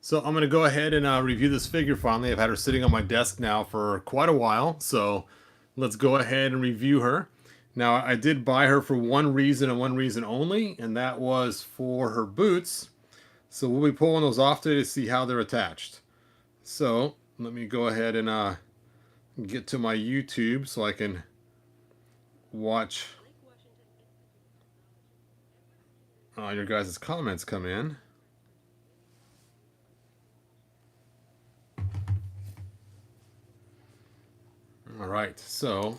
So I'm going to go ahead and review this figure finally. I've had her sitting on my desk now for quite a while, so let's go ahead and review her. Now, I did buy her for one reason and one reason only, and that was for her boots. So we'll be pulling those off today to see how they're attached. So let me go ahead and get to my YouTube so I can watch your guys' comments come in. All right, so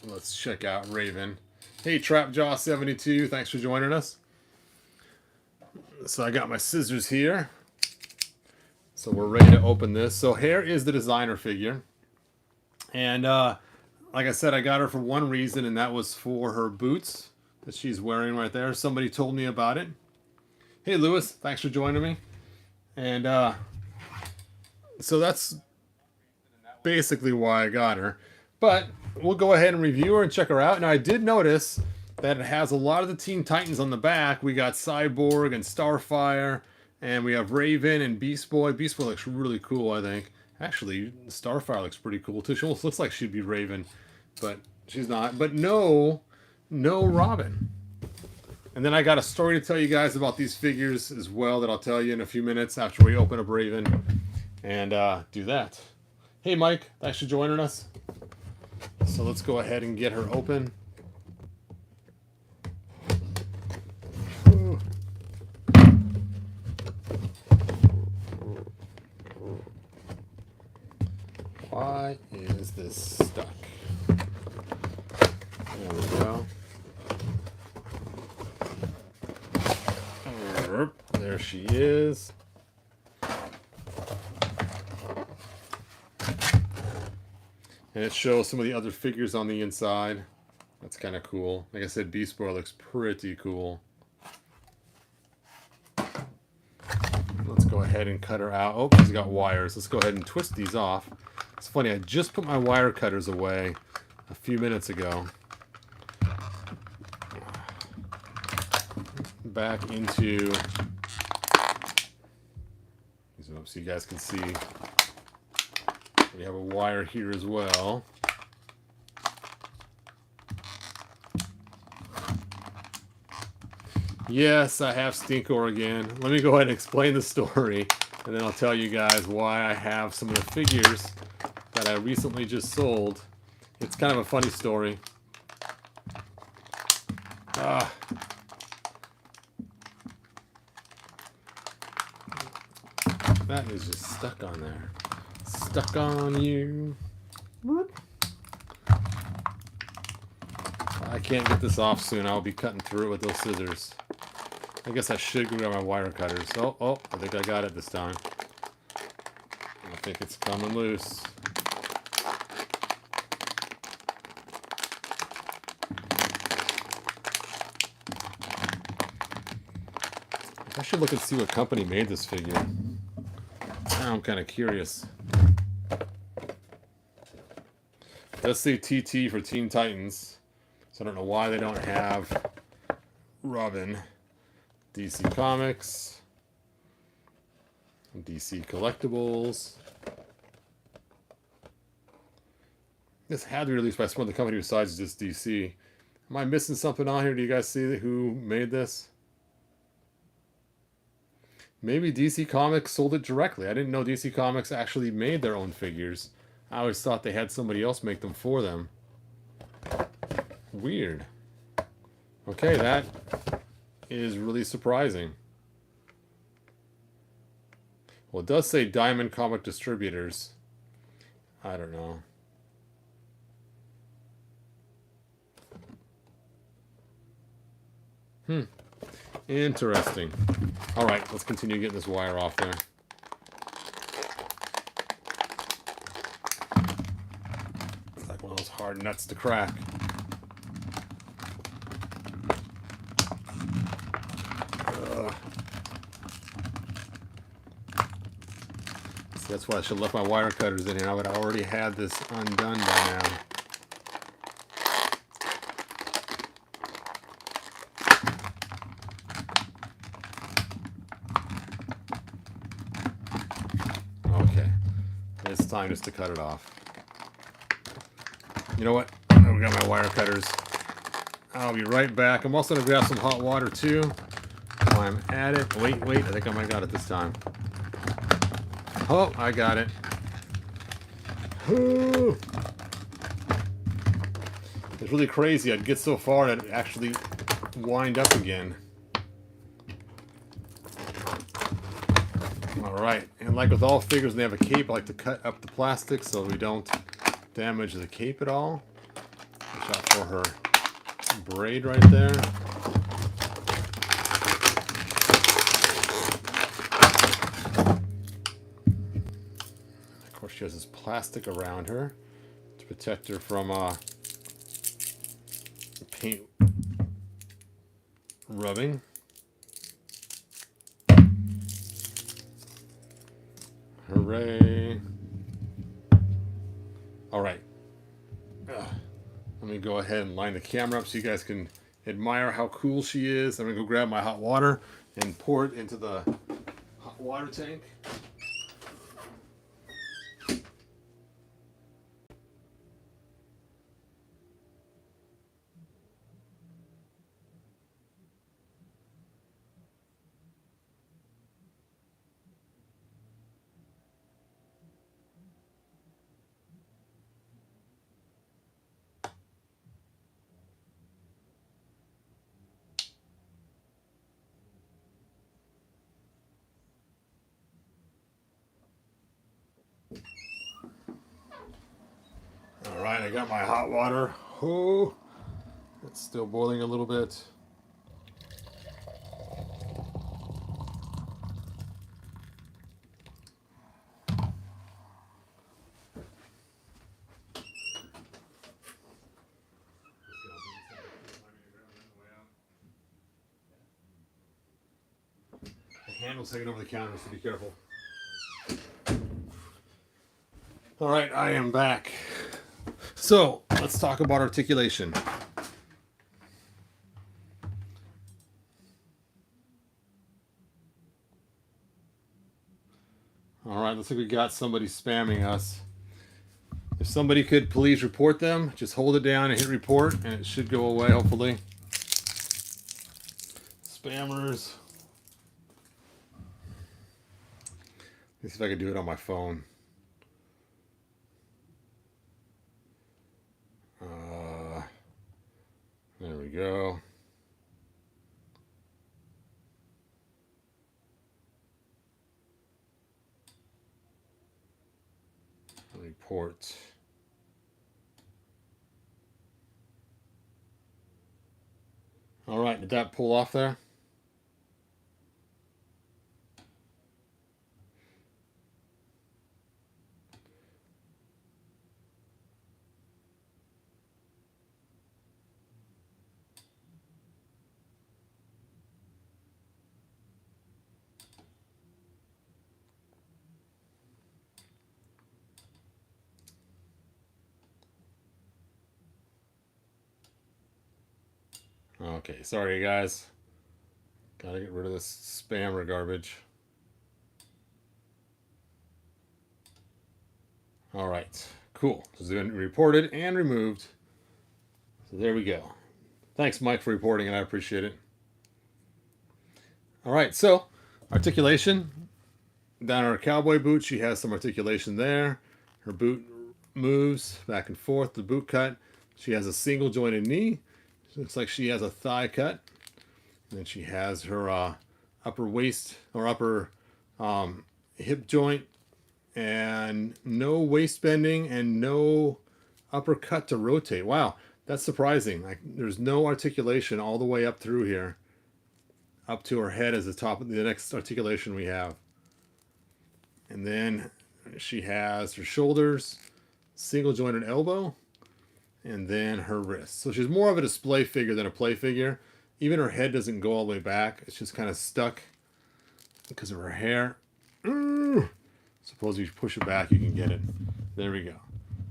let's check out Raven. Hey, TrapJaw72, thanks for joining us. So I got my scissors here. So we're ready to open this. So here is the designer figure. And like I said, I got her for one reason, and that was for her boots that she's wearing right there. Somebody told me about it. Hey, Lewis, thanks for joining me. And so that's basically why I got her. But we'll go ahead and review her and check her out. Now, I did notice that it has a lot of the Teen Titans on the back. We got Cyborg and Starfire, and we have Raven and Beast Boy. Beast Boy looks really cool, I think. Actually, Starfire looks pretty cool, too. She almost looks like she'd be Raven, but she's not. But no Robin. And then I got a story to tell you guys about these figures as well that I'll tell you in a few minutes after we open up Raven and do that. Hey, Mike. Thanks for joining us. So let's go ahead and get her open. Why is this stuck? There we go. There she is. And it shows some of the other figures on the inside. That's kind of cool. Like I said, Beast Boy looks pretty cool. Let's go ahead and cut her out. Oh, she's got wires. Let's go ahead and twist these off. It's funny, I just put my wire cutters away a few minutes ago. Back into... Zoom up so you guys can see. We have a wire here as well. Yes, I have Stinkor again. Let me go ahead and explain the story, and then I'll tell you guys why I have some of the figures that I recently just sold. It's kind of a funny story. That is just stuck on there. Stuck on you. I can't get this off soon. I'll be cutting through it with those scissors. I guess I should go grab my wire cutters. Oh, I think I got it this time. I think it's coming loose. I should look and see what company made this figure. Now I'm kind of curious. Let's say TT for Teen Titans. So I don't know why they don't have Robin. DC Comics. DC Collectibles. This had to be released by some other company besides just DC. Am I missing something on here? Do you guys see who made this? Maybe DC Comics sold it directly. I didn't know DC Comics actually made their own figures. I always thought they had somebody else make them for them. Weird. Okay, that is really surprising. Well, it does say Diamond Comic Distributors. I don't know. Interesting. Alright, let's continue getting this wire off there. It's like one of those hard nuts to crack. See, that's why I should have left my wire cutters in here. I would have already had this undone by now. Okay. It's time just to cut it off. You know what? We got my wire cutters. I'll be right back. I'm also going to grab some hot water too. While I'm at it. Wait. I think I might got it this time. Oh, I got it. Ooh. It's really crazy. I'd get so far that it actually wind up again. Alright, and like with all figures, they have a cape. I like to cut up the plastic so we don't damage the cape at all. Watch out for her braid right there. Of course, she has this plastic around her to protect her from paint rubbing. Hooray. Alright. Let me go ahead and line the camera up so you guys can admire how cool she is. I'm going to go grab my hot water and pour it into the hot water tank. Alright, I got my hot water. Oh, it's still boiling a little bit. The handle's hanging over the counter, so be careful. Alright, I am back. So, let's talk about articulation. Alright, looks like we got somebody spamming us. If somebody could please report them, just hold it down and hit report, and it should go away, hopefully. Spammers. Let's see if I can do it on my phone. There we go. Report. All right, did that pull off there? Okay, sorry guys. Gotta get rid of this spammer garbage. All right, cool. So it's been reported and removed. So there we go. Thanks, Mike, for reporting, and I appreciate it. All right, so articulation. Down her cowboy boot, she has some articulation there. Her boot moves back and forth. The boot cut. She has a single jointed knee. Looks like she has a thigh cut. And then she has her upper waist or upper hip joint, and no waist bending and no upper cut to rotate. Wow, that's surprising. There's no articulation all the way up through here. Up to her head is the top of the next articulation we have. And then she has her shoulders, single jointed elbow, and then her wrist. So she's more of a display figure than a play figure. Even her head doesn't go all the way back. It's just kind of stuck because of her hair. Suppose you push it back, you can get it. There we go.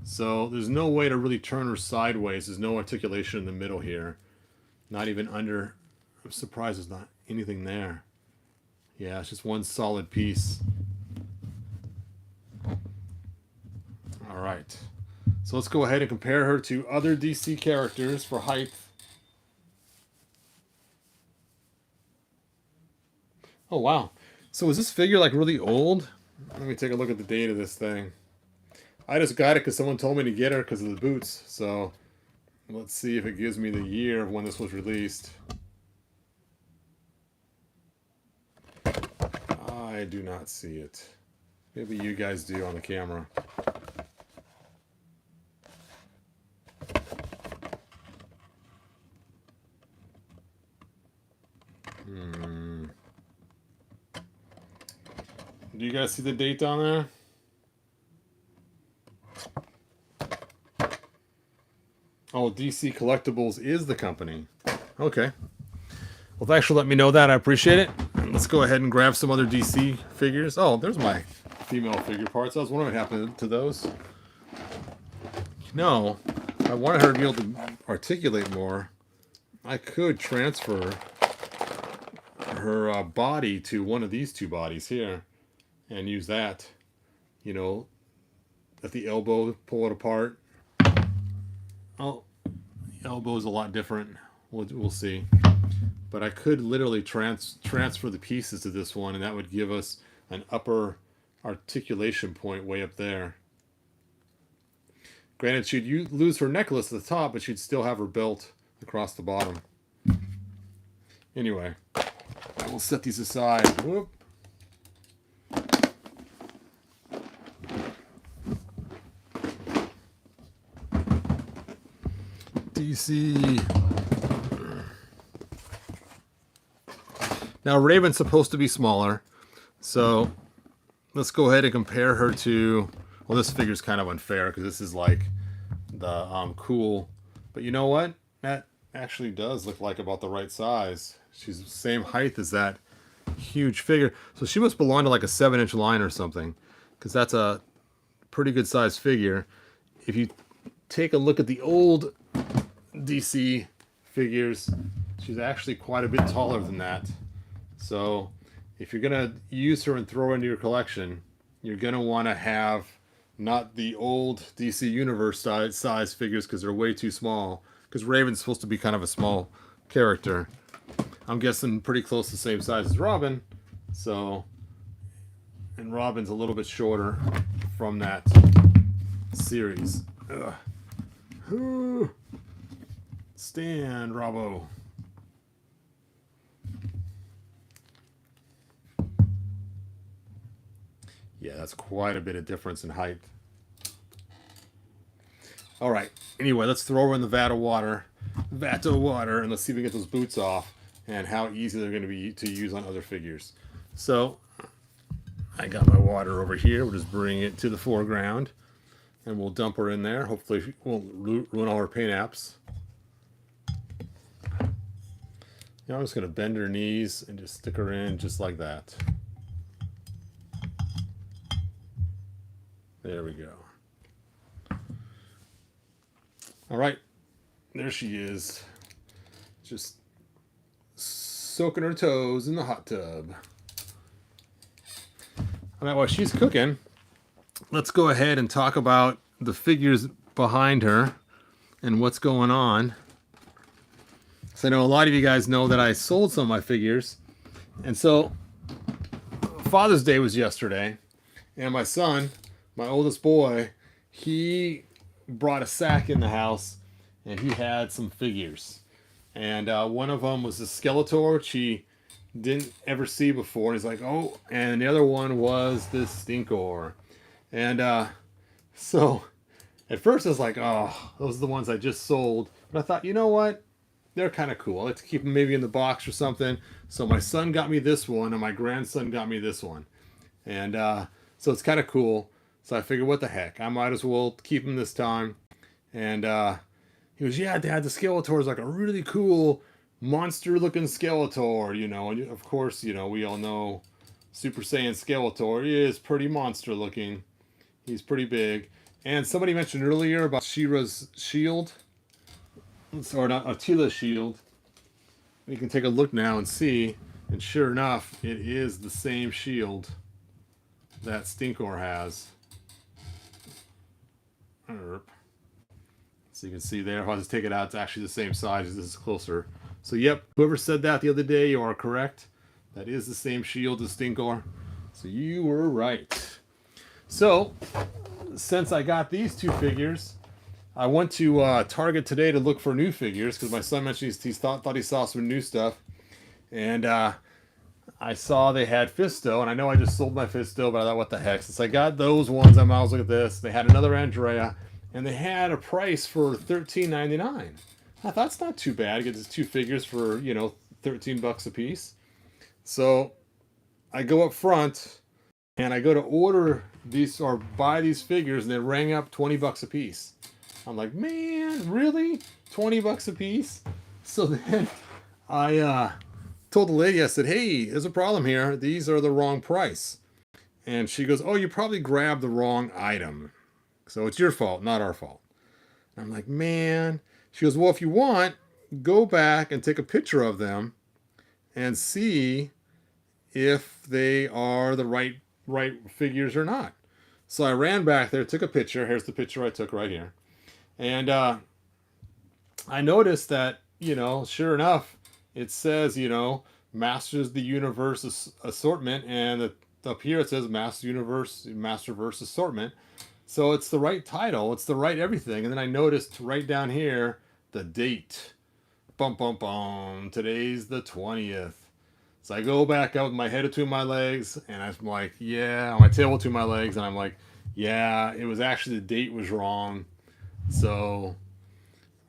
So there's no way to really turn her sideways. There's no articulation in the middle here. Not even under. I'm surprised there's not anything there. Yeah, it's just one solid piece. So let's go ahead and compare her to other DC characters for height. Oh, wow. So is this figure like really old? Let me take a look at the date of this thing. I just got it because someone told me to get her because of the boots. So let's see if it gives me the year of when this was released. I do not see it. Maybe you guys do on the camera. Do you guys see the date down there? Oh, DC Collectibles is the company. Okay. Well, thanks for letting me know that. I appreciate it. And let's go ahead and grab some other DC figures. Oh, there's my female figure parts. I was wondering what happened to those. No, I wanted her to be able to articulate more. I could transfer her body to one of these two bodies here and use that, you know, at the elbow, pull it apart. Oh, the elbow is a lot different. We'll see. But I could literally transfer the pieces to this one, and that would give us an upper articulation point way up there. Granted, she'd lose her necklace at the top, but she'd still have her belt across the bottom. Anyway, I will set these aside. Whoop. DC. Now, Raven's supposed to be smaller, so let's go ahead and compare her to... Well, this figure's kind of unfair because this is like the cool... But you know what? That actually does look like about the right size. She's the same height as that huge figure. So she must belong to like a 7-inch line or something, because that's a pretty good size figure. If you take a look at the old DC figures, she's actually quite a bit taller than that. So if you're going to use her and throw her into your collection, you're going to want to have not the old DC Universe size figures because they're way too small. Because Raven's supposed to be kind of a small character. I'm guessing pretty close to the same size as Robin. So, and Robin's a little bit shorter from that series. Ugh. Stand, Robbo. Yeah, that's quite a bit of difference in height. All right. Anyway, let's throw her in the vat of water, and let's see if we get those boots off and how easy they're going to be to use on other figures. So, I got my water over here. We'll just bring it to the foreground, and we'll dump her in there. Hopefully, it won't ruin all her paint apps. Now I'm just going to bend her knees and just stick her in just like that. There we go. All right, there she is. Just soaking her toes in the hot tub. All right, while she's cooking, let's go ahead and talk about the figures behind her and what's going on. So I know a lot of you guys know that I sold some of my figures. And so Father's Day was yesterday, and my son, my oldest boy, he brought a sack in the house, and he had some figures. And one of them was a Skeletor, which he didn't ever see before. And he's like, oh, and the other one was this Stinkor. And so at first I was like, oh, those are the ones I just sold. But I thought, you know what? They're kind of cool. I like to keep them maybe in the box or something. So my son got me this one, and my grandson got me this one. And so it's kind of cool. So I figured, what the heck? I might as well keep him this time. And he goes, yeah, Dad, the Skeletor is like a really cool monster-looking Skeletor, you know. And of course, you know, we all know Super Saiyan Skeletor is pretty monster-looking. He's pretty big. And somebody mentioned earlier about She-Ra's shield. Or not, Attila's shield. You can take a look now and see. And sure enough, it is the same shield that Stinkor has. So you can see there, if I just take it out, it's actually the same size. This is closer. So yep, whoever said that the other day, you are correct. That is the same shield as Stinkor. So you were right. So, since I got these two figures, I went to Target today to look for new figures because my son mentioned he thought he saw some new stuff. And I saw they had Fisto, and I know I just sold my Fisto, but I thought, what the heck? Since I got those ones, I might as well look at this. They had another Andrea, and they had a price for $13.99. I thought that's not too bad. Get these two figures for, you know, $13 a piece. So I go up front, and I go to order these or buy these figures, and they rang up $20 a piece. I'm like, man, really? $20 a piece? So then I told the lady, I said, hey, there's a problem here. These are the wrong price. And she goes, oh, you probably grabbed the wrong item. So it's your fault, not our fault. And I'm like, man. She goes, well, if you want, go back and take a picture of them and see if they are the right figures or not. So I ran back there, took a picture. Here's the picture I took right here. And I noticed that, you know, sure enough, it says, you know, Masters of the Universe assortment, and up here it says Masterverse assortment. So it's the right title, it's the right everything. And then I noticed right down here the date. Bum bum bum. Today's the 20th. So I go back out with my head between my legs, and I'm like, yeah, my tail between my legs, and I'm like, yeah, it was actually the date was wrong. So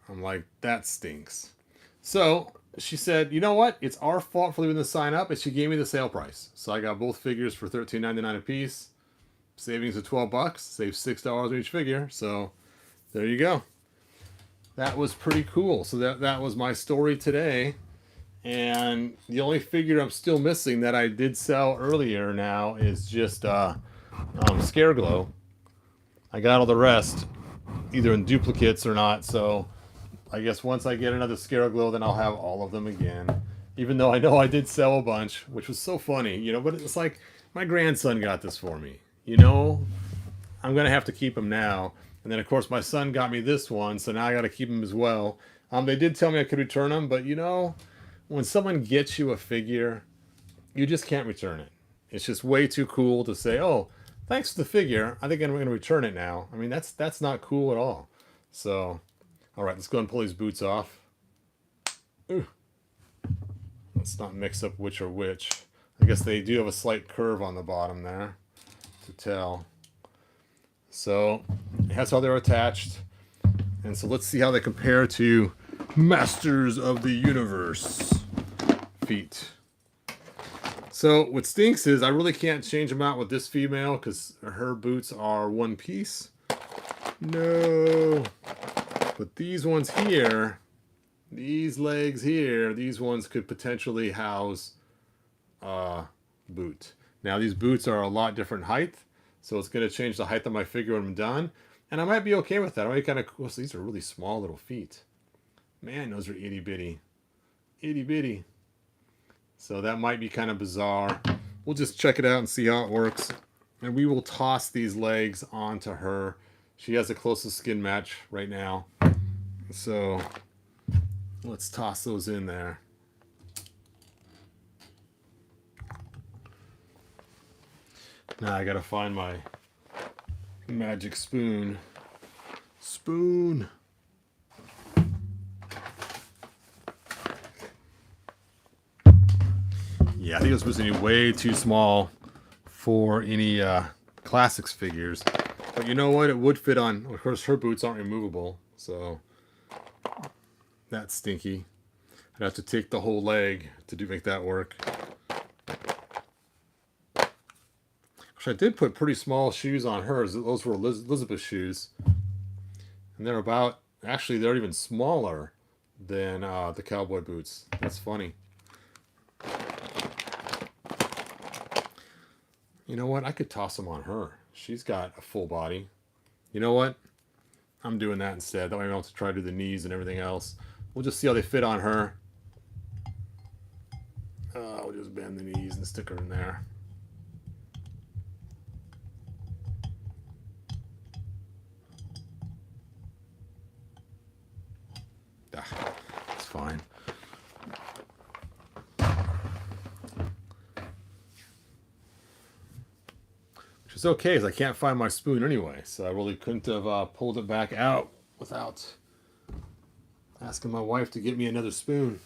I'm like, that stinks. So she said, you know what? It's our fault for leaving the sign up, and she gave me the sale price. So I got both figures for $13.99 a piece. Savings of $12. Save $6 on each figure. So there you go. That was pretty cool. So that was my story today. And the only figure I'm still missing that I did sell earlier now is just Scare Glow. I got all the rest, either in duplicates or not. So I guess once I get another Scare Glow, then I'll have all of them again. Even though I know I did sell a bunch, which was so funny, you know. But it's like my grandson got this for me. You know, I'm gonna have to keep him now. And then of course my son got me this one, so now I got to keep him as well. They did tell me I could return them, but you know, when someone gets you a figure, you just can't return it. It's just way too cool to say, oh, thanks for the figure, I think I'm going to return it now. I mean, that's not cool at all. So, all right, let's go and pull these boots off. Ooh. Let's not mix up which are which. I guess they do have a slight curve on the bottom there to tell. So, that's how they're attached. And so let's see how they compare to Masters of the Universe feet. So what stinks is I really can't change them out with this female because her boots are one piece. No. But these ones here, these legs here, these ones could potentially house a boot. Now these boots are a lot different height, so it's going to change the height of my figure when I'm done. And I might be okay with that. I might kind of cool. So these are really small little feet. Man, those are itty bitty. Itty bitty. So that might be kind of bizarre. We'll just check it out and see how it works. And we will toss these legs onto her. She has the closest skin match right now. So let's toss those in there. Now I gotta find my magic spoon. Spoon. Yeah, I think it was supposed to be way too small for any classics figures. But you know what? It would fit on. Of course, her boots aren't removable, so that's stinky. I'd have to take the whole leg to make that work. Which I did put pretty small shoes on hers. Those were Elizabeth shoes. And they're about, actually they're even smaller than the cowboy boots. That's funny. You know what? I could toss them on her. She's got a full body. You know what? I'm doing that instead. That way I don't have to try to do the knees and everything else. We'll just see how they fit on her. We'll just bend the knees and stick her in there. fine. Which is okay, because I can't find my spoon anyway, so I really couldn't have pulled it back out without asking my wife to get me another spoon.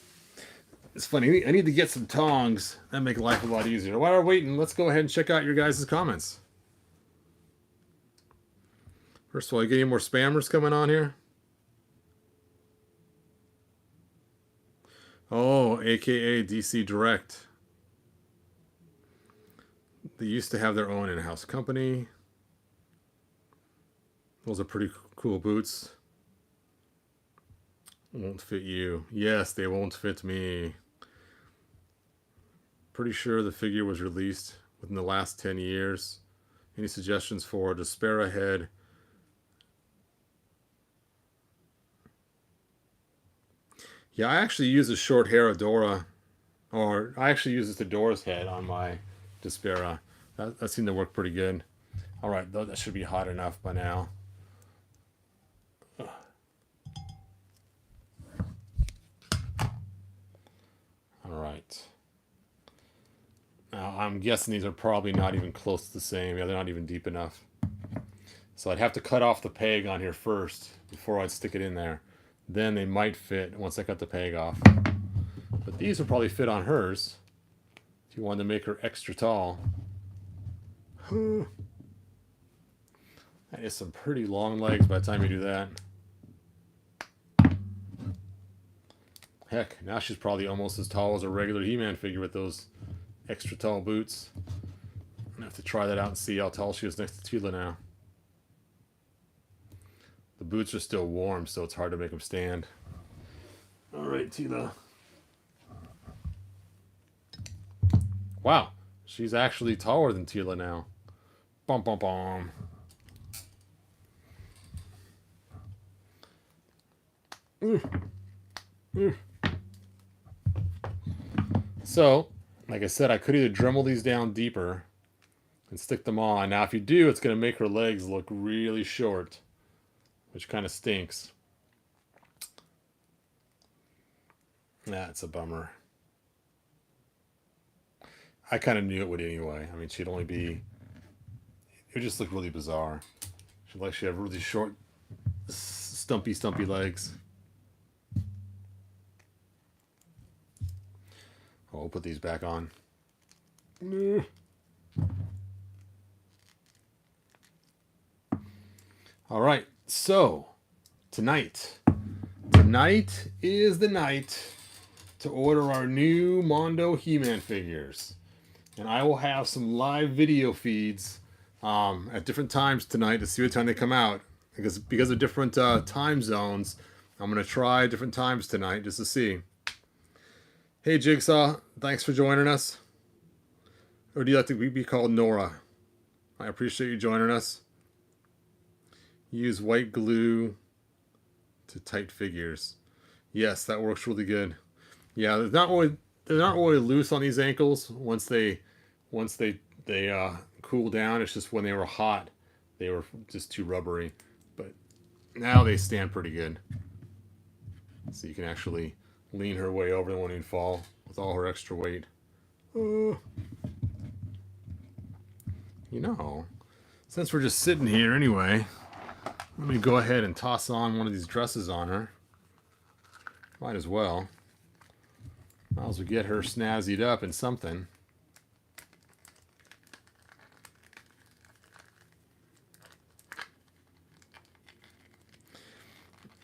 It's funny, I need to get some tongs. That make life a lot easier. While we're waiting, let's go ahead and check out your guys' comments. First of all, you get any more spammers coming on here? Oh, aka DC Direct. They used to have their own in-house company. Those are pretty cool boots. Won't fit you. Yes, they won't fit me. Pretty sure the figure was released within the last 10 years. Any suggestions for a Despera head? Yeah, I actually use a short hair Adora, or I actually use this Adora's head on my Despera. That seemed to work pretty good. All right, that should be hot enough by now. All right. Now, I'm guessing these are probably not even close to the same. Yeah, they're not even deep enough. So I'd have to cut off the peg on here first before I'd stick it in there. Then they might fit once I cut the peg off. But these will probably fit on hers if you wanted to make her extra tall. That is some pretty long legs by the time you do that. Heck, now she's probably almost as tall as a regular He-Man figure with those extra tall boots. I'm gonna have to try that out and see how tall she is next to Tila now. The boots are still warm, so it's hard to make them stand. All right, Tila. Wow, she's actually taller than Tila now. Bum, bum, bum. So, like I said, I could either Dremel these down deeper and stick them on. Now, if you do, it's going to make her legs look really short, which kind of stinks. That's a bummer. I kind of knew it would anyway. I mean, she'd only be... It would just look really bizarre. She'd have really short, stumpy legs. Oh, we'll put these back on. All right, so tonight is the night to order our new Mondo He-Man figures. And I will have some live video feeds at different times tonight to see what time they come out. Because of different time zones, I'm going to try different times tonight just to see. Hey Jigsaw, thanks for joining us. Or do you like to be called Nora? I appreciate you joining us. Use white glue to tight figures. Yes, that works really good. Yeah, they're not really loose on these ankles once they cool down. It's just when they were hot, they were just too rubbery. But now they stand pretty good. So you can actually lean her way over, the one who'd fall with all her extra weight. You know, since we're just sitting here anyway, let me go ahead and toss on one of these dresses on her. Might as well. Might as well get her snazzied up in something.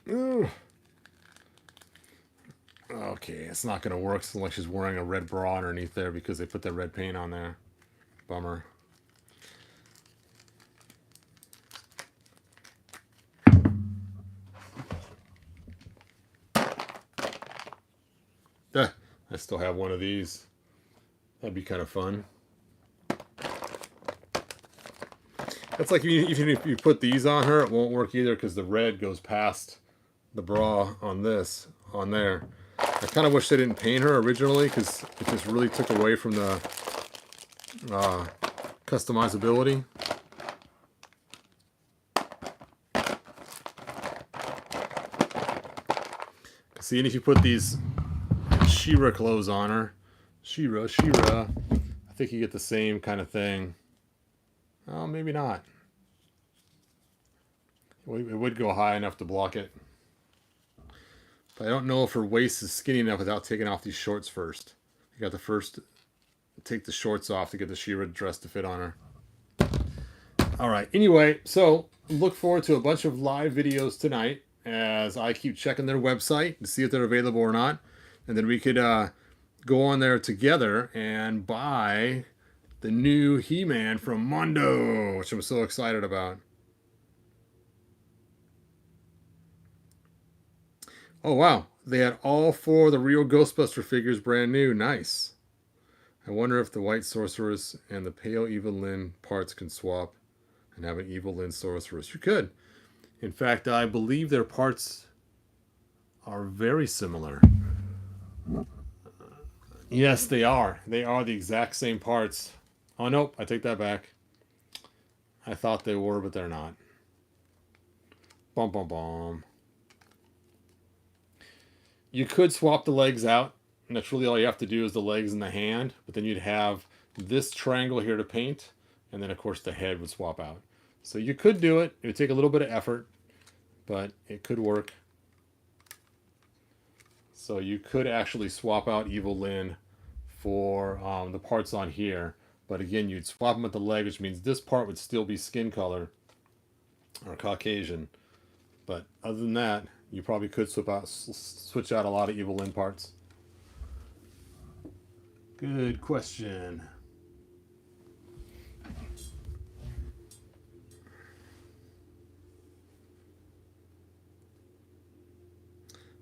Ooh. Okay, it's not going to work unless she's wearing a red bra underneath there because they put that red paint on there. Bummer. I still have one of these. That'd be kind of fun. That's like even if you put these on her, it won't work either because the red goes past the bra on there. I kind of wish they didn't paint her originally because it just really took away from the customizability. See, and if you put these She-Ra clothes on her, She-Ra, I think you get the same kind of thing. Oh, maybe not. It would go high enough to block it. But I don't know if her waist is skinny enough without taking off these shorts first. You got to first take the shorts off to get the She-Ra dress to fit on her. All right. Anyway, so look forward to a bunch of live videos tonight as I keep checking their website to see if they're available or not. And then we could go on there together and buy the new He-Man from Mondo, which I'm so excited about. Oh, wow. They had all 4 of the real Ghostbuster figures brand new. Nice. I wonder if the White Sorceress and the Pale Evil Lyn parts can swap and have an Evil Lyn Sorceress. You could. In fact, I believe their parts are very similar. Yes, they are. They are the exact same parts. Oh, nope. I take that back. I thought they were, but they're not. Bum, bum, bum. You could swap the legs out. And that's really all you have to do is the legs and the hand. But then you'd have this triangle here to paint. And then, of course, the head would swap out. So you could do it. It would take a little bit of effort. But it could work. So you could actually swap out Evil Lyn for the parts on here. But again, you'd swap them at the leg, which means this part would still be skin color or Caucasian. But other than that, you probably could switch out a lot of Evil Lyn parts. Good question.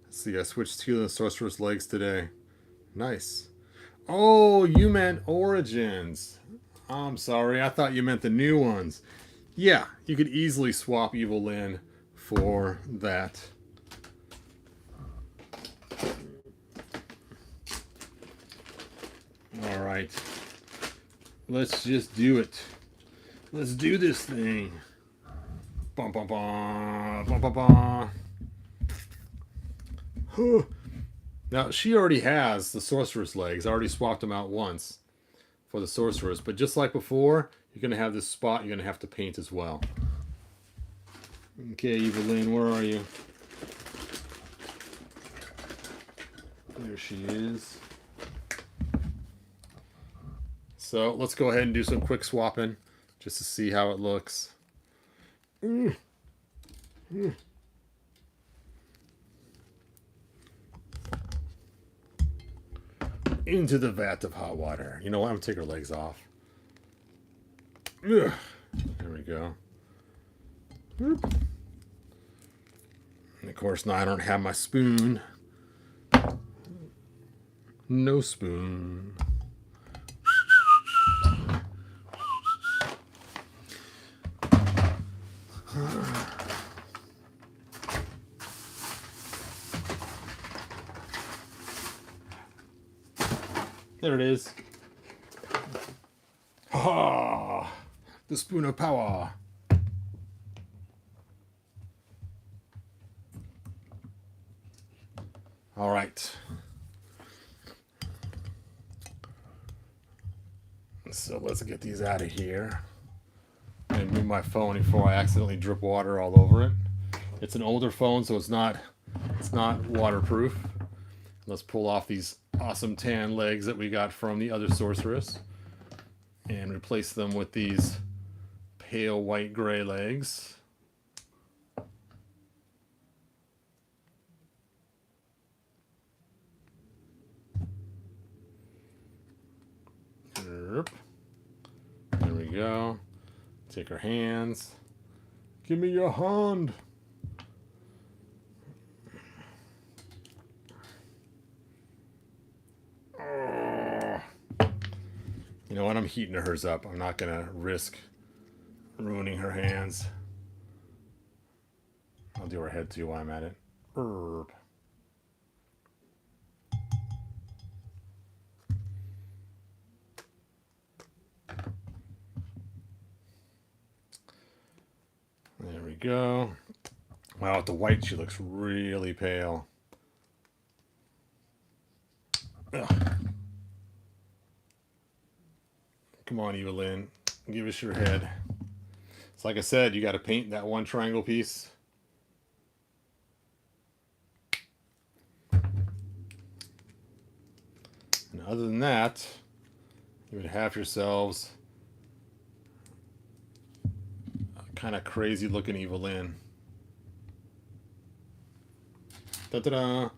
Let's see, I switched to the Sorcerer's legs today. Nice. Oh, you meant Origins. I'm sorry, I thought you meant the new ones. Yeah, you could easily swap Evil Lyn for that. All right. Let's just do it. Let's do this thing. Bum, bum, bum, bum, bum, bum. Now, she already has the Sorceress legs. I already swapped them out once for the Sorceress. But just like before, you're going to have this spot you're going to have to paint as well. Okay, Evil Lyn, where are you? There she is. So let's go ahead and do some quick swapping just to see how it looks. Into the vat of hot water. You know what? I'm going to take her legs off. There we go. And of course, now I don't have my spoon. No spoon. There it is. Ah, the spoon of power. All right. So let's get these out of here. And move my phone before I accidentally drip water all over it. It's an older phone, so it's not waterproof. Let's pull off these awesome tan legs that we got from the other Sorceress and replace them with these pale white gray legs. There we go. Take her hands. Give me your hand. You know what? I'm heating hers up. I'm not going to risk ruining her hands. I'll do her head too while I'm at it. Herb. There we go. Wow, with the white, she looks really pale. Ugh. Come on, Evelyn. Give us your head. It's like I said, you got to paint that one triangle piece. And other than that, you would have yourselves a kind of crazy looking Evelyn. Da-da-da.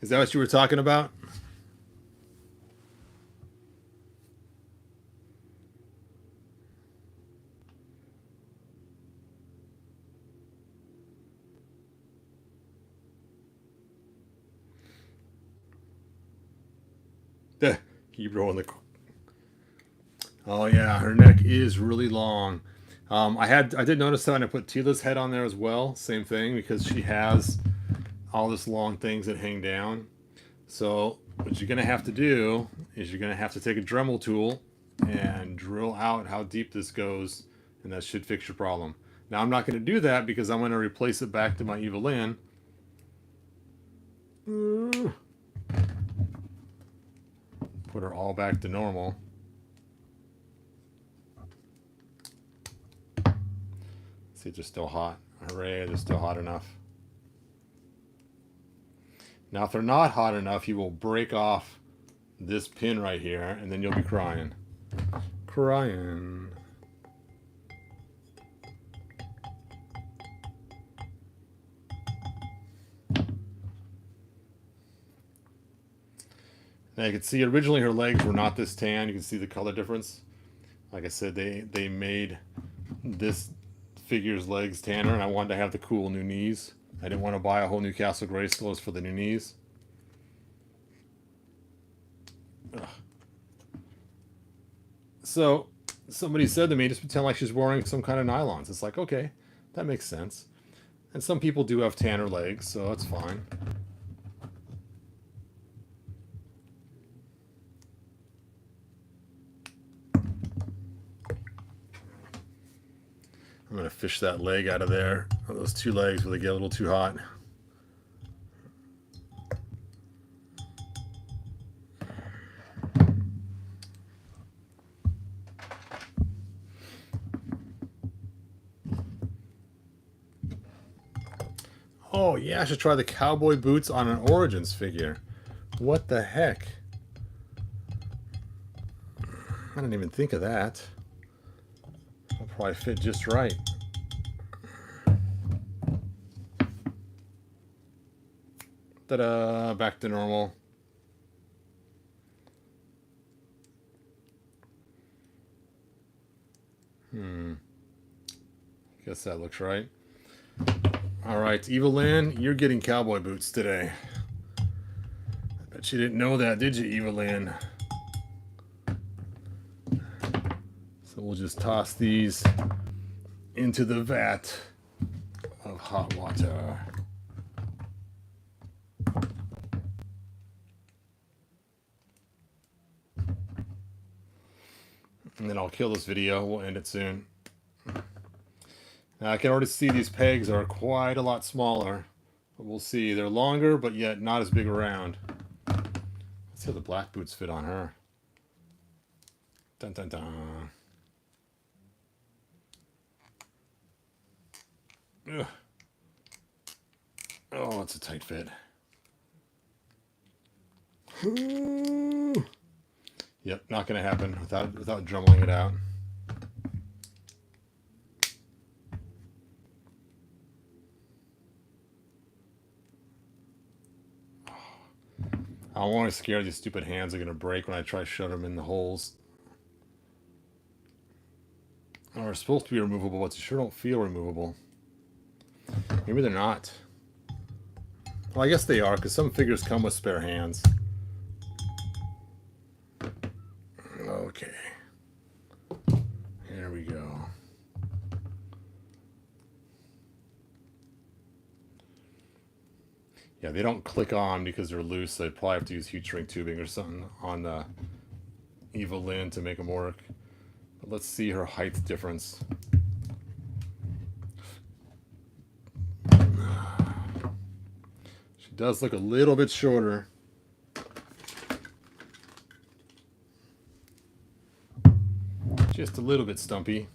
Is that what you were talking about? Keep rolling the. Oh yeah, her neck is really long. I did notice that when I put Tila's head on there as well. Same thing, because she has all this long things that hang down. So what you're gonna have to do is you're gonna have to take a Dremel tool and drill out how deep this goes, and that should fix your problem. Now I'm not gonna do that because I'm gonna replace it back to my Evelyn. Put her all back to normal. See if they're still hot. Hooray, they're still hot enough. Now if they're not hot enough, you will break off this pin right here, and then you'll be crying. Crying. Now you can see originally her legs were not this tan. You can see the color difference. Like I said, they made this figure's legs tanner, and I wanted to have the cool new knees. I didn't want to buy a whole new Castle Grayskulls for the new knees. Ugh. So somebody said to me, just pretend like she's wearing some kind of nylons. It's like, okay, that makes sense. And some people do have tanner legs, so that's fine. I'm going to fish that leg out of there. Those two legs where they get a little too hot. Oh yeah, I should try the cowboy boots on an Origins figure. What the heck? I didn't even think of that. That'll probably fit just right. Ta-da! Back to normal. Guess that looks right. All right, Evelyn, you're getting cowboy boots today. I bet you didn't know that, did you, Evelyn? So we'll just toss these into the vat of hot water. And then I'll kill this video. We'll end it soon. Now I can already see these pegs are quite a lot smaller. But we'll see. They're longer, but yet not as big around. Let's see how the black boots fit on her. Dun dun dun. Ugh. Oh, it's a tight fit. Yep, not going to happen without drumming it out. I'm always scared these stupid hands are going to break when I try to shove them in the holes. Oh, they're supposed to be removable, but they sure don't feel removable. Maybe they're not. Well, I guess they are, because some figures come with spare hands. Okay. Here we go. Yeah, they don't click on because they're loose. So they probably have to use heat shrink tubing or something on the Evelyn to make them work. But let's see her height difference. She does look a little bit shorter. just a little bit stumpy.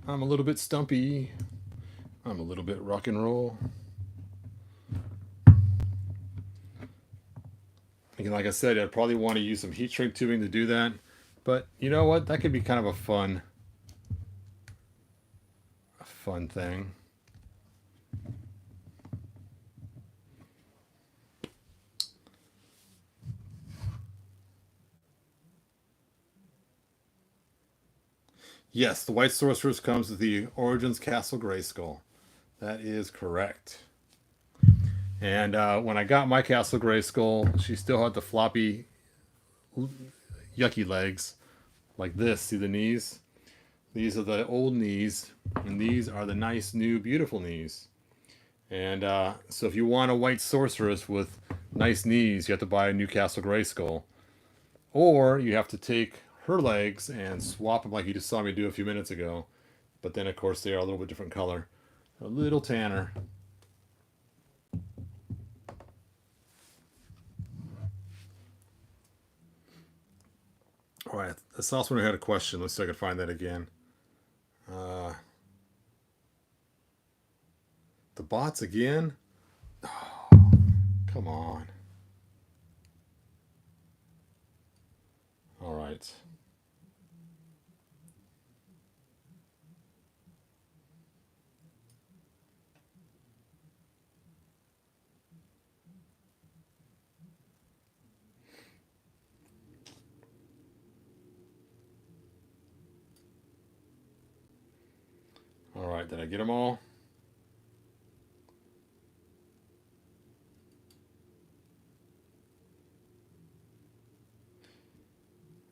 I'm a little bit stumpy. I'm a little bit rock and roll. And like I said, I'd probably want to use some heat shrink tubing to do that. But you know what? That could be kind of a fun thing. Yes, the white sorceress comes with the Origins Castle Grayskull. That is correct. And when I got my Castle Grayskull, she still had the floppy, yucky legs. Like this. See the knees? These are the old knees. And these are the nice, new, beautiful knees. And so if you want a white sorceress with nice knees, you have to buy a new Castle Grayskull. Or you have to take her legs and swap them like you just saw me do a few minutes ago. But then, of course, they are a little bit different color. A little tanner. All right, this last one I had a question. Let's see if I can find that again. The bots again? Oh, come on. All right. All right, did I get them all?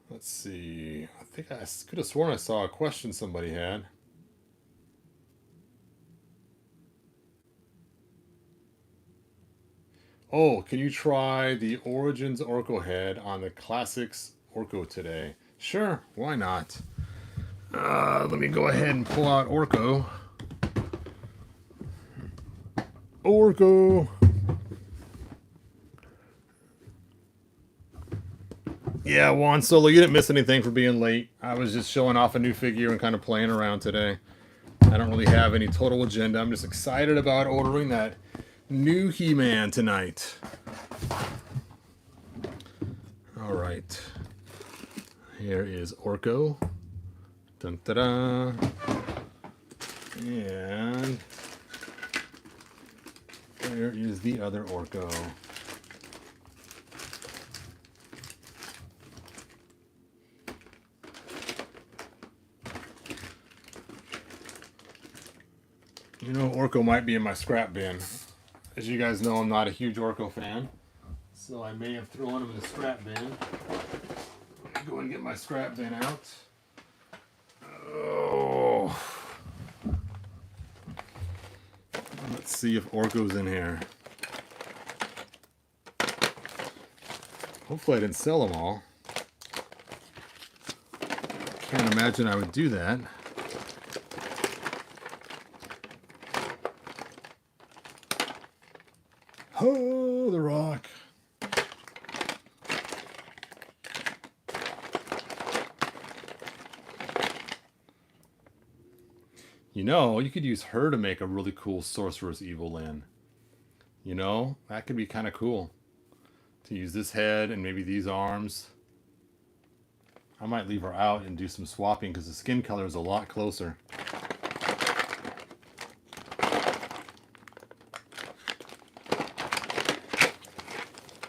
Let's see. I think I could have sworn I saw a question somebody had. Oh, can you try the Origins Orko head on the Classics Orko today? Sure, why not? Let me go ahead and pull out Orko. Orko! Yeah, Juan Solo, you didn't miss anything for being late. I was just showing off a new figure and kind of playing around today. I don't really have any total agenda. I'm just excited about ordering that new He-Man tonight. All right. Here is Orko. Dun da da. And there is the other Orko. You know, Orko might be in my scrap bin. As you guys know, I'm not a huge Orko fan, so I may have thrown him in the scrap bin. Let me go and get my scrap bin out. Oh. Let's see if Orko's in here. Hopefully I didn't sell them all. Can't imagine I would do that. Oh, the rock. You know, you could use her to make a really cool Sorcerer's Evelyn. You know, that could be kind of cool. To use this head and maybe these arms. I might leave her out and do some swapping because the skin color is a lot closer.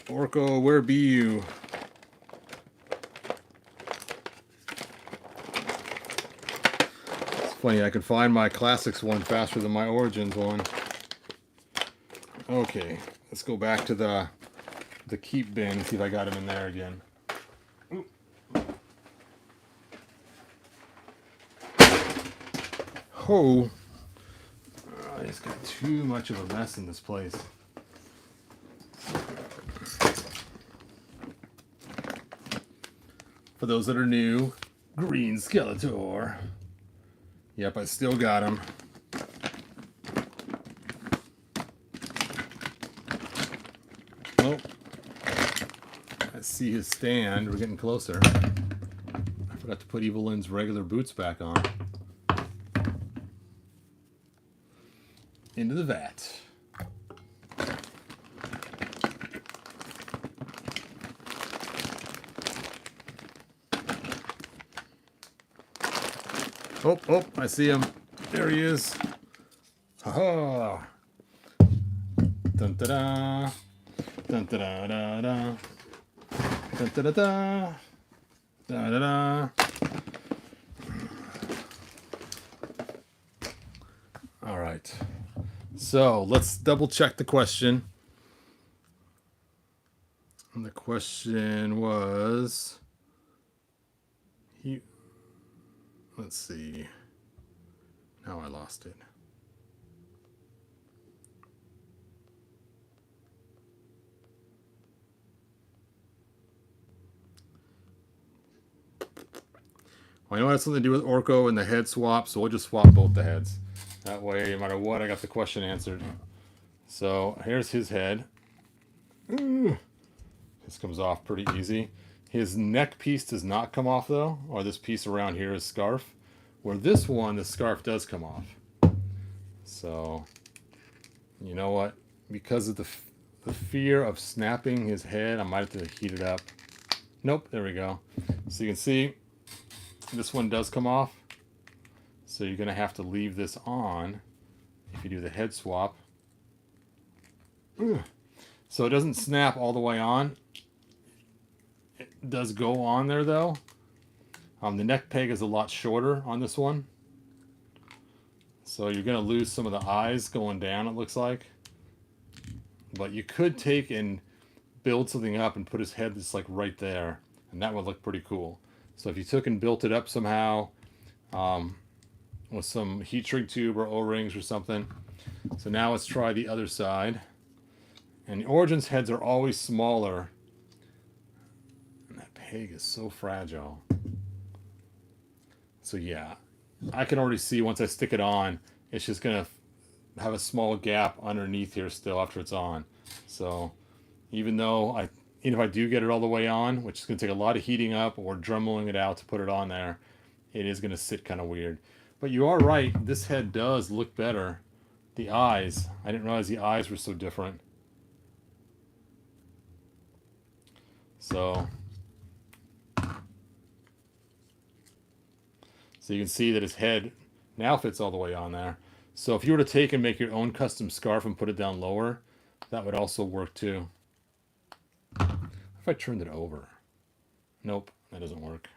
Orko, where be you? It's funny, I can find my Classics one faster than my Origins one. Okay, let's go back to the keep bin and see if I got him in there again. Ooh. Oh, I just got too much of a mess in this place. For those that are new, green Skeletor. Yep, I still got him. Oh, I see his stand. We're getting closer. I Forgot to put Evelyn's regular boots back on. Into the vat. Oh, oh, I see him. There he is. Ha-ha. Dun-da-da. Dun-da-da-da-da. Dun-da-da-da. Da-da-da. All right. So let's double check the question. And the question was, let's see. Now I lost it. Well, I know it has something to do with Orko and the head swap, so we'll just swap both the heads. That way, no matter what, I got the question answered. So here's his head. Ooh. This comes off pretty easy. His neck piece does not come off though, or this piece around here is scarf. Where this one, the scarf does come off. So, you know what? Because of the fear of snapping his head, I might have to heat it up. Nope, there we go. So you can see, this one does come off. So you're going to have to leave this on if you do the head swap. So it doesn't snap all the way on. It does go on there though. The neck peg is a lot shorter on this one. So you're going to lose some of the eyes going down, it looks like. But you could take and build something up and put his head just like right there. And that would look pretty cool. So if you took and built it up somehow with some heat shrink tube or O-rings or something. So now let's try the other side. And the Origins heads are always smaller. And that peg is so fragile. So yeah, I can already see once I stick it on, it's just going to have a small gap underneath here still after it's on. So even though even if I do get it all the way on, which is going to take a lot of heating up or dremeling it out to put it on there, it is going to sit kind of weird. But you are right, this head does look better. The eyes, I didn't realize the eyes were so different. So you can see that his head now fits all the way on there. So if you were to take and make your own custom scarf and put it down lower, that would also work too. If I turned it over. Nope, that doesn't work.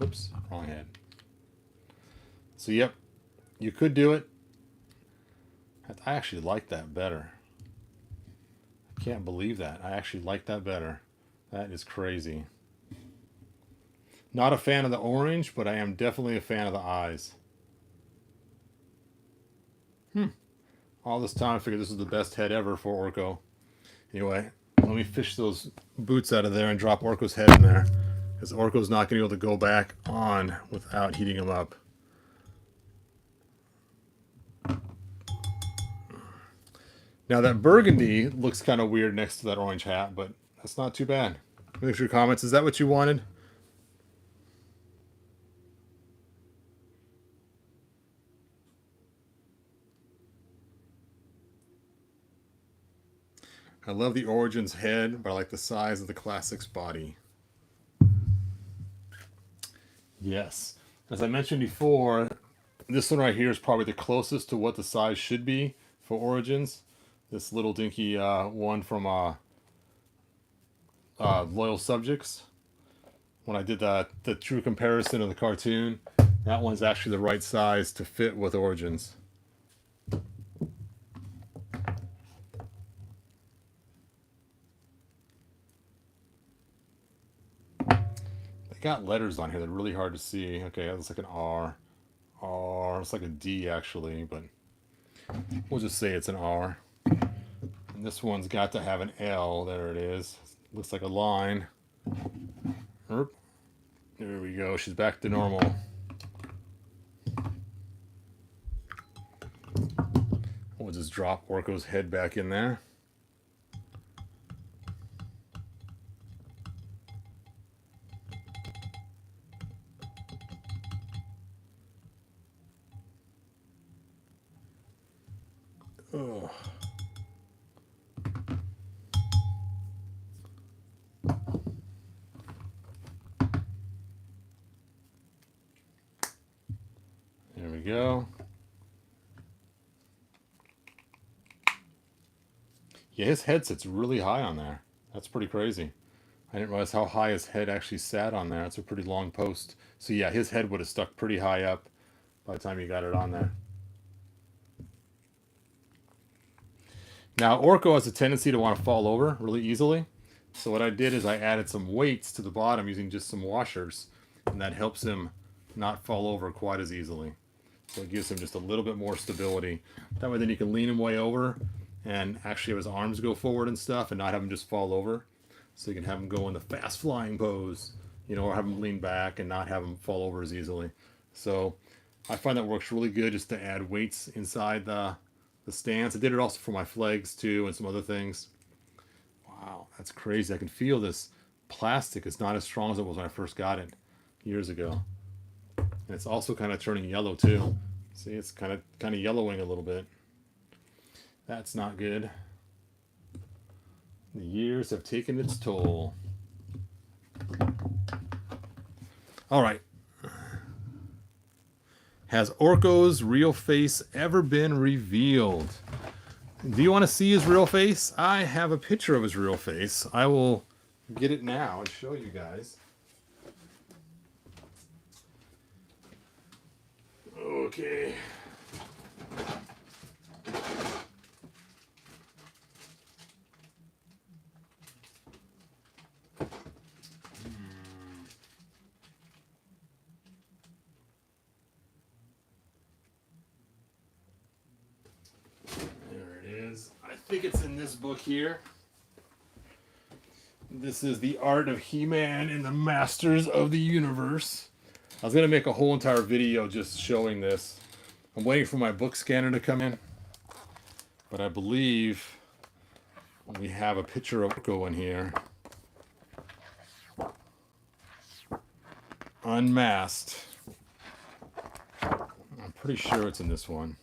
Oops, wrong head. So yep, you could do it. I actually like that better. I can't believe that. I actually like that better. That is crazy. Not a fan of the orange, but I am definitely a fan of the eyes. All this time I figured this was the best head ever for Orko. Anyway, let me fish those boots out of there and drop Orko's head in there. Because Orko's not going to be able to go back on without heating him up. Now that burgundy looks kind of weird next to that orange hat, but that's not too bad. Leave your comments. Is that what you wanted? I love the Origins head, but I like the size of the Classics body. Yes. As I mentioned before, this one right here is probably the closest to what the size should be for Origins. This little dinky one from Loyal Subjects. When I did the true comparison of the cartoon, that one's actually the right size to fit with Origins. Got letters on here that are really hard to see. Okay, that looks like an R. R. It's like a D actually, but we'll just say it's an R. And this one's got to have an L. There it is. Looks like a line. There we go. She's back to normal. We'll just drop Orko's head back in there. Oh. There we go. Yeah, his head sits really high on there. That's pretty crazy. I didn't realize how high his head actually sat on there. It's a pretty long post. So yeah, his head would have stuck pretty high up by the time you got it on there. Now, Orko has a tendency to want to fall over really easily. So what I did is I added some weights to the bottom using just some washers. And that helps him not fall over quite as easily. So it gives him just a little bit more stability. That way then you can lean him way over and actually have his arms go forward and stuff and not have him just fall over. So you can have him go in the fast flying pose, you know, or have him lean back and not have him fall over as easily. So I find that works really good just to add weights inside the stance. I did it also for my flags too and some other things. Wow, that's crazy. I can feel this plastic is not as strong as it was when I first got it years ago. And it's also kind of turning yellow too. See, it's kind of yellowing a little bit. That's not good. The years have taken its toll. All right. Has Orko's real face ever been revealed? Do you want to see his real face? I have a picture of his real face. I will get it now and show you guys. Okay. I think it's in this book here. This is The Art of He-Man and the Masters of the Universe. I was going to make a whole entire video just showing this. I'm waiting for my book scanner to come in. But I believe we have a picture of Orko in here. Unmasked. I'm pretty sure it's in this one.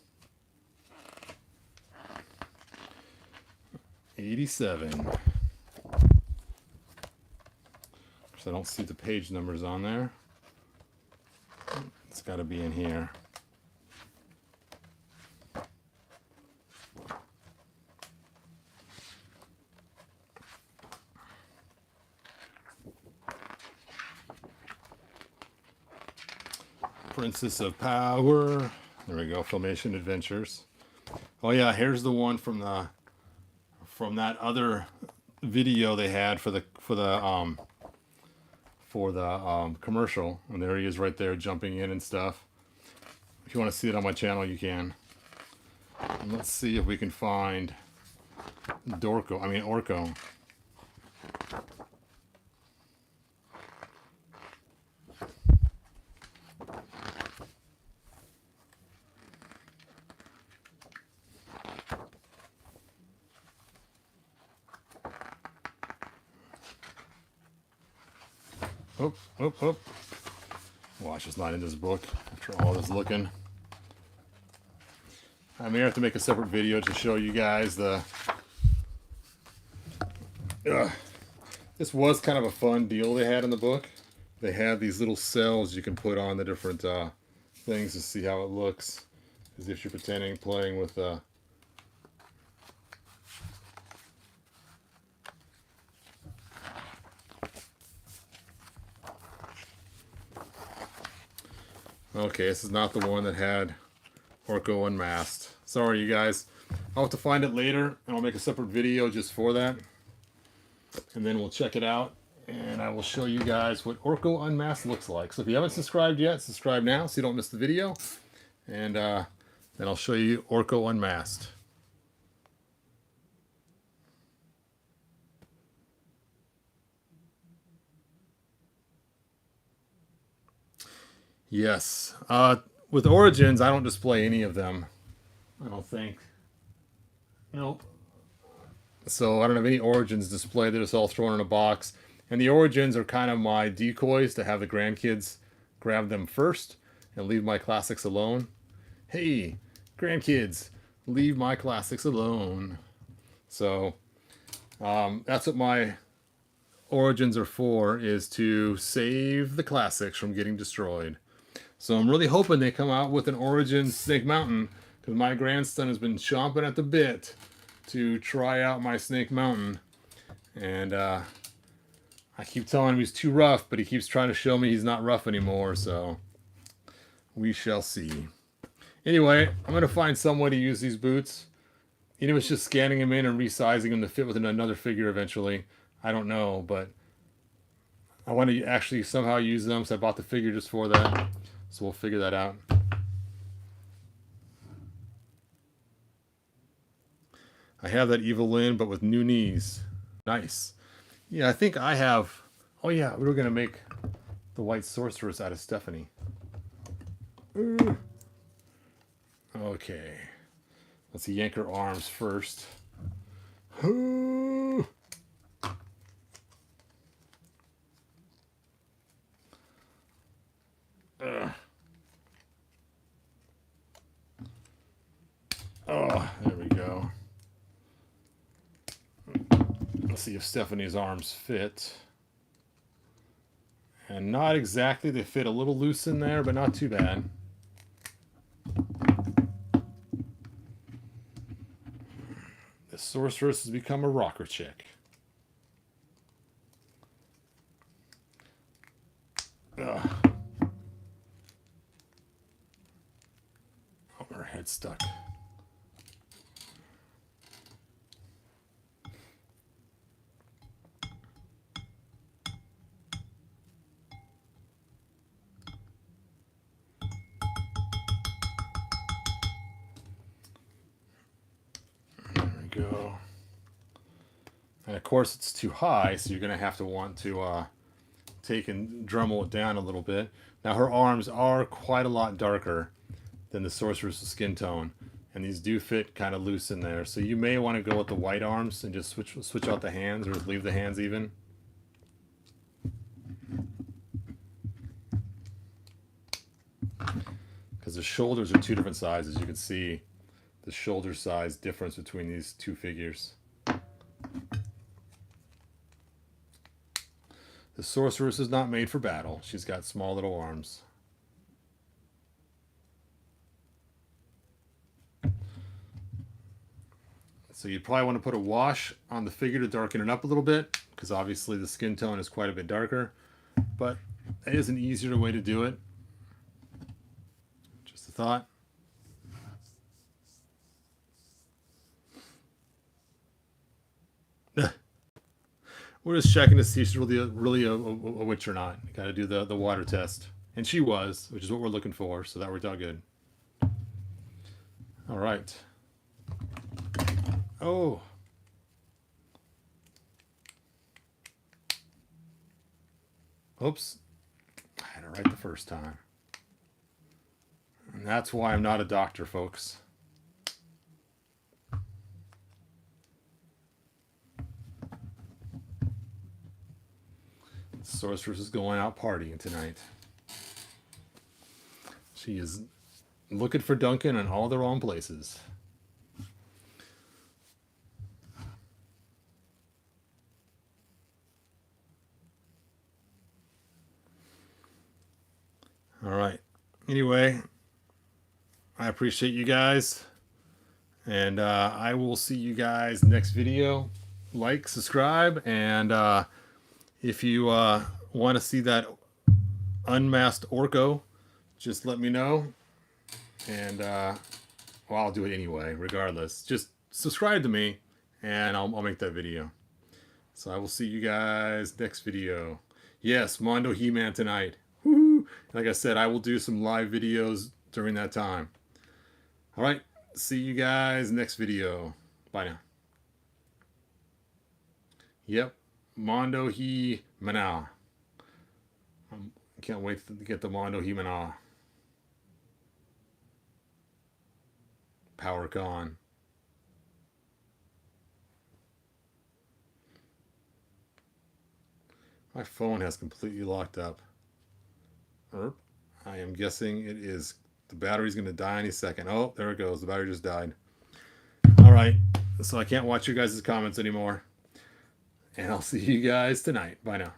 87. Because I don't see the page numbers on there. It's got to be in here. Princess of Power. There we go. Filmation Adventures. Oh yeah, here's the one from that other video they had for the commercial, and there he is right there jumping in and stuff. If you want to see it on my channel, you can. And let's see if we can find Orko. Oh. Watch, it's not in this book after all this looking. I may have to make a separate video to show you guys the... This was kind of a fun deal they had in the book. They had these little cells you can put on the different things to see how it looks. As if you're playing with... Okay, this is not the one that had Orko unmasked. Sorry, you guys. I'll have to find it later, and I'll make a separate video just for that. And then we'll check it out, and I will show you guys what Orko unmasked looks like. So if you haven't subscribed yet, subscribe now so you don't miss the video. And then I'll show you Orko unmasked. Yes. With Origins, I don't display any of them. I don't think. Nope. So I don't have any Origins displayed. They're just all thrown in a box. And the Origins are kind of my decoys to have the grandkids grab them first and leave my classics alone. Hey, grandkids, Leave my classics alone. So that's what my origins are for, is to save the classics from getting destroyed. So I'm really hoping they come out with an Origin Snake Mountain, because my grandson has been chomping at the bit to try out my Snake Mountain. And I keep telling him he's too rough, but he keeps trying to show me he's not rough anymore, so we shall see. Anyway, I'm going to find some way to use these boots. Even if it's just scanning them in and resizing them to fit within another figure eventually. I don't know, but I want to actually somehow use them, so I bought the figure just for that. So we'll figure that out. I have that Evil Lyn, but with new knees. Nice. Yeah, I think I have... Oh yeah, we were going to make the White Sorceress out of Stephanie. Okay. Let's yank her arms first. Oh, there we go. Let's see if Stephanie's arms fit. And not exactly. They fit a little loose in there, but not too bad. The Sorceress has become a rocker chick. Ugh. Oh, her head's stuck. Go. And of course it's too high, so you're going to have to want to take and Dremel it down a little bit. Now her arms are quite a lot darker than the Sorceress's skin tone, and these do fit kind of loose in there, so you may want to go with the white arms and just switch out the hands, or leave the hands even. Because the shoulders are two different sizes. You can see the shoulder size difference between these two figures. The Sorceress is not made for battle. She's got small little arms. So you'd probably want to put a wash on the figure to darken it up a little bit, because obviously the skin tone is quite a bit darker, but it is an easier way to do it. Just a thought. We're just checking to see if she's really a witch or not. Got to do the water test. And she was, which is what we're looking for, so that worked out good. All right. Oh. Oops. I had it right the first time. And that's why I'm not a doctor, folks. Sorceress is going out partying tonight. She is looking for Duncan in all the wrong places. All right. Anyway, I appreciate you guys. And I will see you guys next video. Like, subscribe, and if you want to see that unmasked Orko, just let me know. And, well, I'll do it anyway, regardless. Just subscribe to me, and I'll make that video. So I will see you guys next video. Yes, Mondo He-Man tonight. Woo! Like I said, I will do some live videos during that time. All right, see you guys next video. Bye now. Yep. Mondo He-Man. Can't wait to get the Mondo He-Man. Power gone. My phone has completely locked up. I am guessing it is. The battery's going to die any second. Oh, there it goes. The battery just died. All right. So I can't watch your guys' comments anymore. And I'll see you guys tonight. Bye now.